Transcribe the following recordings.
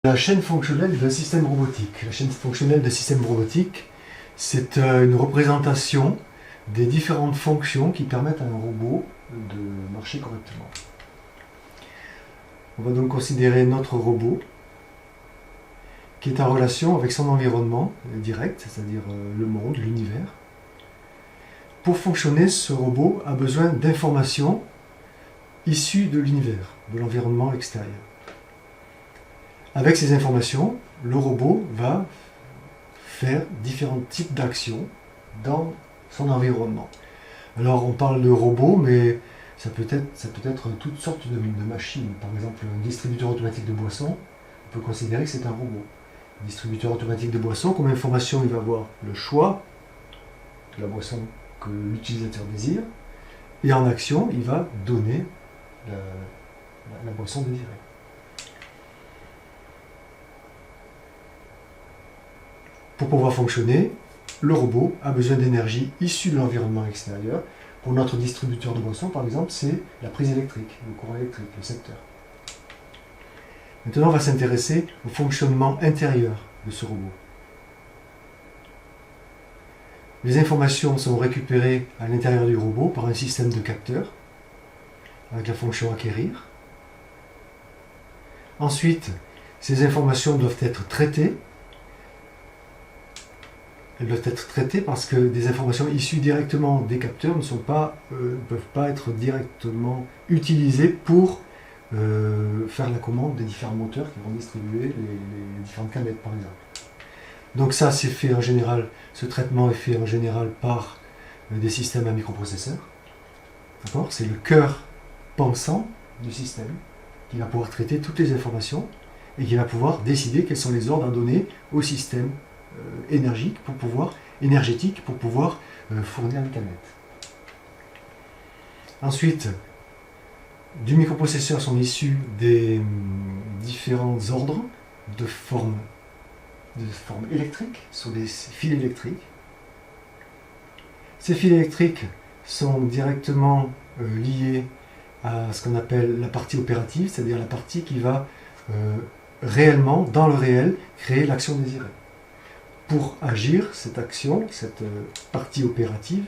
La chaîne fonctionnelle d'un système robotique. La chaîne fonctionnelle d'un système robotique, c'est une représentation des différentes fonctions qui permettent à un robot de marcher correctement. On va donc considérer notre robot qui est en relation avec son environnement direct, c'est-à-dire le monde, l'univers. Pour fonctionner, ce robot a besoin d'informations issues de l'univers, de l'environnement extérieur. Avec ces informations, le robot va faire différents types d'actions dans son environnement. Alors on parle de robot, mais ça peut être toutes sortes de machines. Par exemple, un distributeur automatique de boissons, on peut considérer que c'est un robot. Un distributeur automatique de boissons, comme information, il va avoir le choix de la boisson que l'utilisateur désire, et en action, il va donner la boisson désirée. Pour pouvoir fonctionner, le robot a besoin d'énergie issue de l'environnement extérieur. Pour notre distributeur de boissons, par exemple, c'est la prise électrique, le courant électrique, le secteur. Maintenant, on va s'intéresser au fonctionnement intérieur de ce robot. Les informations sont récupérées à l'intérieur du robot par un système de capteurs, avec la fonction acquérir. Ensuite, ces informations doivent être traitées. Elles doivent être traitées parce que des informations issues directement des capteurs ne peuvent pas être directement utilisées pour faire la commande des différents moteurs qui vont distribuer les différentes canettes, par exemple. Donc ça, c'est fait en général, ce traitement est fait en général par des systèmes à microprocesseurs. D'accord ? C'est le cœur pensant du système qui va pouvoir traiter toutes les informations et qui va pouvoir décider quels sont les ordres à donner au système énergétique pour pouvoir fournir les canettes. Ensuite, du microprocesseur sont issus des différents ordres de forme électrique sur des fils électriques. Ces fils électriques sont directement liés à ce qu'on appelle la partie opérative, c'est-à-dire la partie qui va réellement, dans le réel, créer l'action désirée. Pour agir, cette action, cette partie opérative,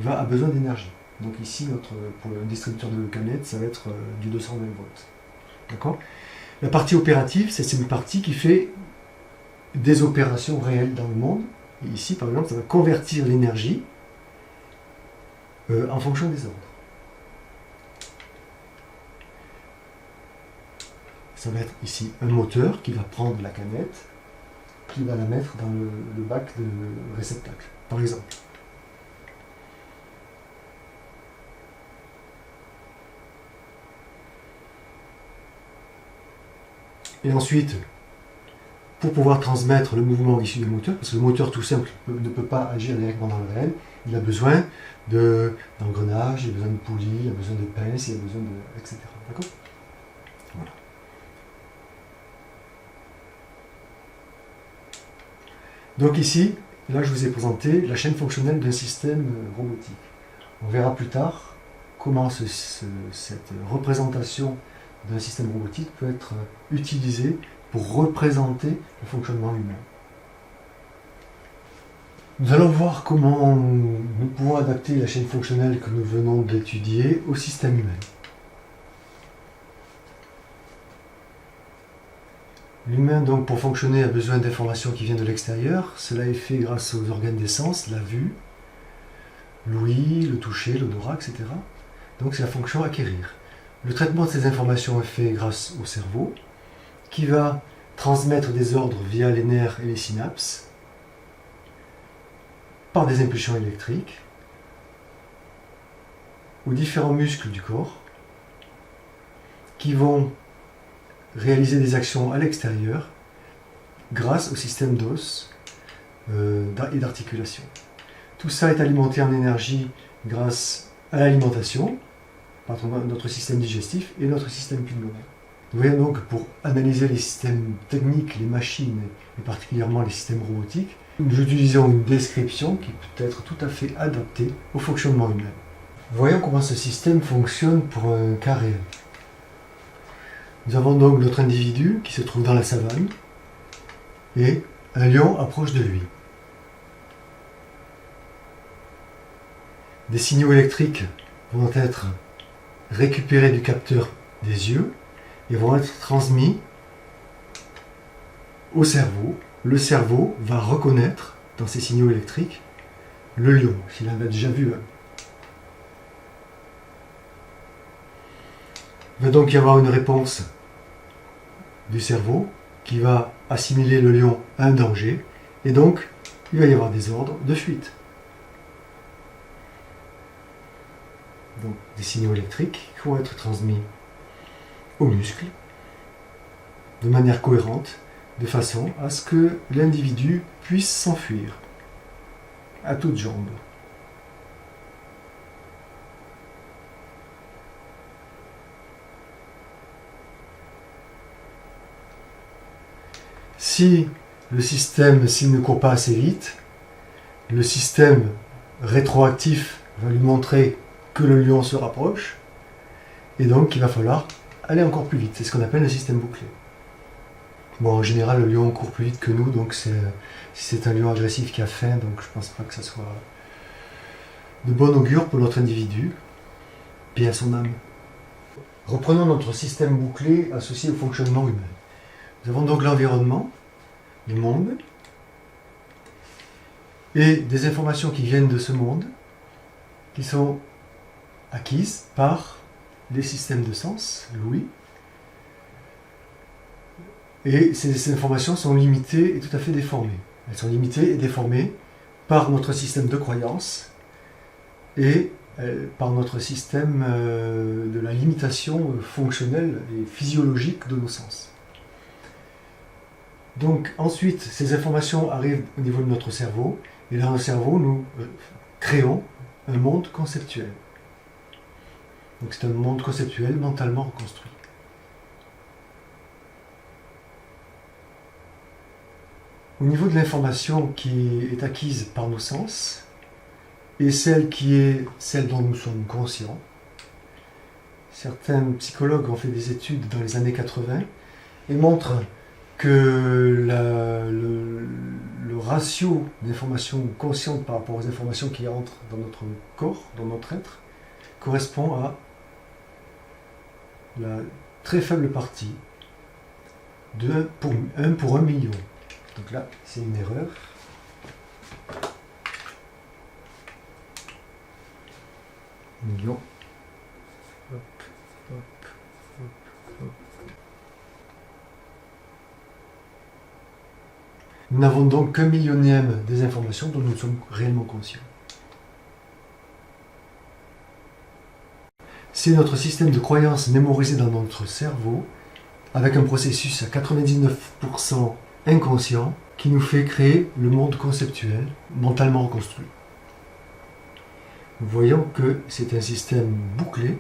a besoin d'énergie. Donc ici, pour le distributeur de canettes, ça va être du 220 volts. D'accord ? La partie opérative, c'est une partie qui fait des opérations réelles dans le monde. Et ici, par exemple, ça va convertir l'énergie en fonction des ordres. Ça va être ici un moteur qui va prendre la canette, qui va la mettre dans le bac de réceptacle, par exemple. Et ensuite, pour pouvoir transmettre le mouvement issu du moteur, parce que le moteur tout simple ne peut pas agir directement dans le réel, il a besoin d'engrenages, il a besoin de poulies, il a besoin de pinces, il a besoin de... etc. D'accord ? Voilà. Donc ici, là je vous ai présenté la chaîne fonctionnelle d'un système robotique. On verra plus tard comment cette représentation d'un système robotique peut être utilisée pour représenter le fonctionnement humain. Nous allons voir comment nous pouvons adapter la chaîne fonctionnelle que nous venons d'étudier au système humain. L'humain, donc, pour fonctionner, a besoin d'informations qui viennent de l'extérieur. Cela est fait grâce aux organes des sens, la vue, l'ouïe, le toucher, l'odorat, etc. Donc c'est la fonction acquérir. Le traitement de ces informations est fait grâce au cerveau, qui va transmettre des ordres via les nerfs et les synapses, par des impulsions électriques, aux différents muscles du corps, qui vont réaliser des actions à l'extérieur grâce au système d'os et d'articulation. Tout ça est alimenté en énergie grâce à l'alimentation par notre système digestif et notre système pulmonaire. Vous voyez donc, pour analyser les systèmes techniques, les machines et particulièrement les systèmes robotiques, nous utilisons une description qui peut être tout à fait adaptée au fonctionnement humain. Voyons comment ce système fonctionne pour un cas réel. Nous avons donc notre individu qui se trouve dans la savane et un lion approche de lui. Des signaux électriques vont être récupérés du capteur des yeux et vont être transmis au cerveau. Le cerveau va reconnaître dans ces signaux électriques le lion, s'il en a déjà vu un. Il va donc y avoir une réponse du cerveau qui va assimiler le lion à un danger et donc il va y avoir des ordres de fuite. Donc des signaux électriques qui vont être transmis aux muscles de manière cohérente, de façon à ce que l'individu puisse s'enfuir à toutes jambes. Si le système, s'il ne court pas assez vite, le système rétroactif va lui montrer que le lion se rapproche, et donc il va falloir aller encore plus vite. C'est ce qu'on appelle le système bouclé. Bon, en général, le lion court plus vite que nous, donc si c'est un lion agressif qui a faim, donc je ne pense pas que ça soit de bon augure pour notre individu, paix à son âme. Reprenons notre système bouclé associé au fonctionnement humain. Nous avons donc l'environnement, le monde, et des informations qui viennent de ce monde, qui sont acquises par les systèmes de sens, l'ouïe. Et ces informations sont limitées et tout à fait déformées. Elles sont limitées et déformées par notre système de croyance et par notre système de la limitation fonctionnelle et physiologique de nos sens. Donc ensuite, ces informations arrivent au niveau de notre cerveau, et dans le cerveau, nous créons un monde conceptuel. Donc c'est un monde conceptuel mentalement reconstruit. Au niveau de l'information qui est acquise par nos sens, et celle qui est celle dont nous sommes conscients, certains psychologues ont fait des études dans les années 80 et montrent que le ratio d'informations conscientes par rapport aux informations qui entrent dans notre corps, dans notre être, correspond à la très faible partie de 1 pour 1 million. Donc là, c'est une erreur. Million. Hop, hop, hop, hop. Nous n'avons donc qu'un millionième des informations dont nous sommes réellement conscients. C'est notre système de croyances mémorisé dans notre cerveau, avec un processus à 99% inconscient, qui nous fait créer le monde conceptuel, mentalement reconstruit. Nous voyons que c'est un système bouclé,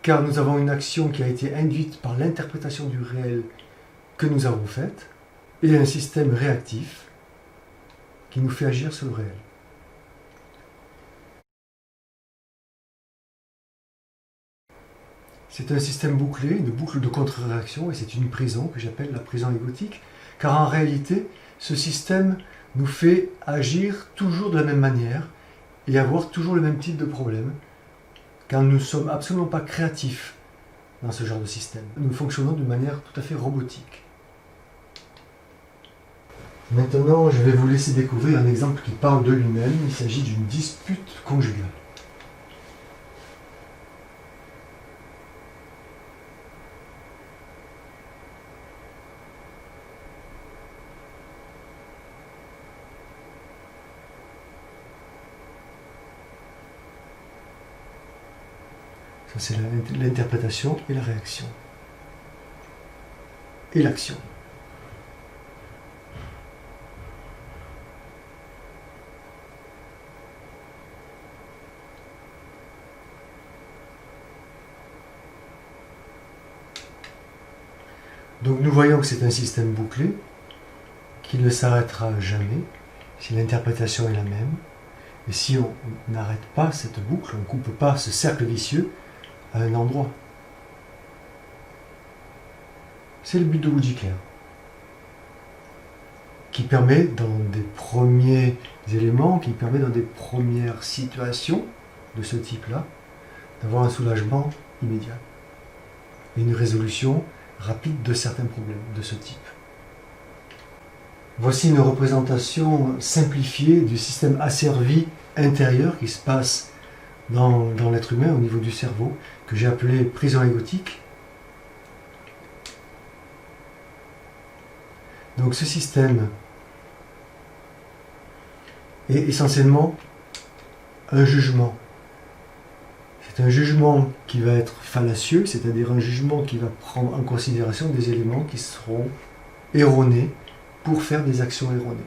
car nous avons une action qui a été induite par l'interprétation du réel que nous avons faite, et un système réactif qui nous fait agir sur le réel. C'est un système bouclé, une boucle de contre-réaction, et c'est une prison que j'appelle la prison égotique, car en réalité, ce système nous fait agir toujours de la même manière et avoir toujours le même type de problème, car nous ne sommes absolument pas créatifs dans ce genre de système. Nous fonctionnons d'une manière tout à fait robotique. Maintenant, je vais vous laisser découvrir un exemple qui parle de lui-même. Il s'agit d'une dispute conjugale. Ça, c'est l'interprétation et la réaction. Et l'action. Donc nous voyons que c'est un système bouclé qui ne s'arrêtera jamais si l'interprétation est la même. Et si on n'arrête pas cette boucle, on ne coupe pas ce cercle vicieux à un endroit. C'est le but de Boudicca, qui permet dans des premiers éléments, qui permet dans des premières situations de ce type-là, d'avoir un soulagement immédiat et une résolution rapide de certains problèmes de ce type. Voici une représentation simplifiée du système asservi intérieur qui se passe dans l'être humain au niveau du cerveau, que j'ai appelé prison égotique. Donc ce système est essentiellement un jugement. C'est un jugement qui va être fallacieux, c'est-à-dire un jugement qui va prendre en considération des éléments qui seront erronés pour faire des actions erronées.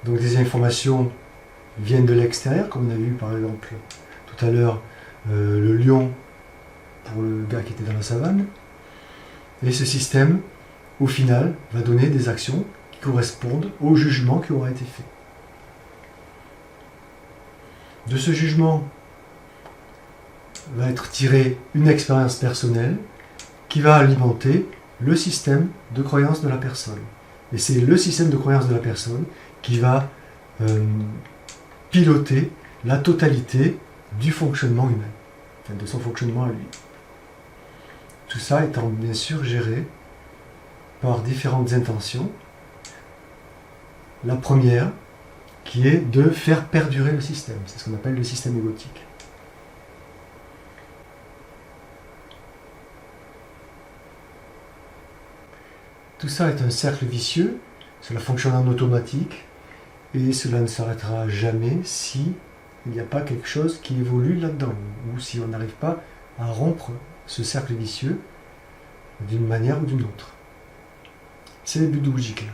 Donc des informations viennent de l'extérieur, comme on a vu par exemple tout à l'heure le lion pour le gars qui était dans la savane. Et ce système, au final, va donner des actions qui correspondent au jugement qui aura été fait. De ce jugement va être tirée une expérience personnelle qui va alimenter le système de croyance de la personne. Et c'est le système de croyance de la personne qui va piloter la totalité du fonctionnement humain, enfin de son fonctionnement à lui. Tout ça étant bien sûr géré par différentes intentions. La première, qui est de faire perdurer le système. C'est ce qu'on appelle le système égotique. Tout ça est un cercle vicieux, cela fonctionne en automatique, et cela ne s'arrêtera jamais si il n'y a pas quelque chose qui évolue là-dedans, ou si on n'arrive pas à rompre ce cercle vicieux d'une manière ou d'une autre. C'est le but de Boudicca.